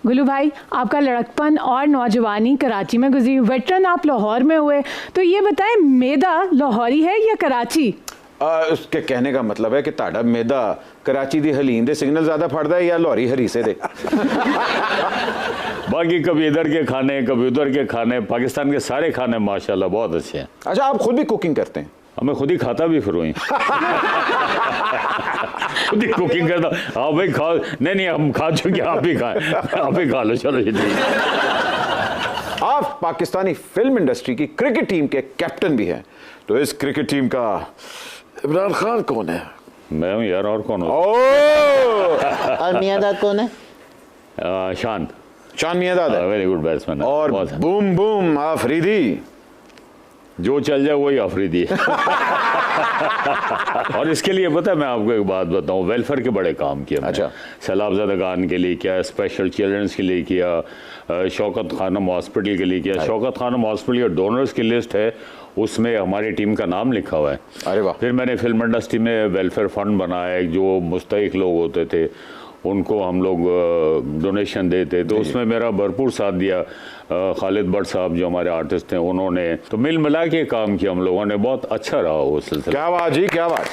गुलू भाई, आपका लड़कपन और नौजवानी कराची में गुजरी, वेटरन आप लाहौर में हुए, तो ये बताएं मैदा लाहौरी है या कराची? उसके कहने का मतलब है कि ताड़ा मैदा कराची दी हलीम दे सिग्नल ज्यादा फड़दा है या लाहौरी हरीसे दे। बाकी कभी इधर के खाने कभी उधर के खाने, पाकिस्तान के सारे खाने माशाल्लाह बहुत अच्छे हैं। अच्छा, आप खुद भी कुकिंग करते हैं? मैं खुद ही खाता भी फिर वहीं। खुद ही कुकिंग करता। हाँ भाई खाओ। नहीं हम खा चुके, आप ही खाएं, आप ही खा लो। चलो जी ठीक। आप पाकिस्तानी फिल्म इंडस्ट्री की क्रिकेट टीम के कैप्टन भी हैं, तो इस क्रिकेट टीम का इमरान खान कौन है? मैं हूँ यार, और कौन हो? और मियांदाद कौन है? शान मियांदाद है। Very good batsman. और बूम बूम आफरीदी, जो चल जाए वही आफरीदी है। और इसके लिए पता है, मैं आपको एक बात बताऊं, वेलफेयर के बड़े काम किए। अच्छा। सैलाब खान के लिए किया, स्पेशल चिल्ड्रंस के लिए किया, शौकत खानम हॉस्पिटल के लिए किया। शौकत खानम हॉस्पिटल के डोनर्स की लिस्ट है, उसमें हमारी टीम का नाम लिखा हुआ है। अरे वाह। फिर मैंने फिल्म इंडस्ट्री में वेलफेयर फंड बनाया, जो मुस्तहिक लोग होते थे उनको हम लोग डोनेशन देते, तो उसमें मेरा भरपूर साथ दिया। खालिद भट्ट साहब जो हमारे आर्टिस्ट हैं, उन्होंने तो मिल मिला के काम किया हम लोगों ने, बहुत अच्छा रहा वो सिलसिला। क्या बात जी, क्या बात।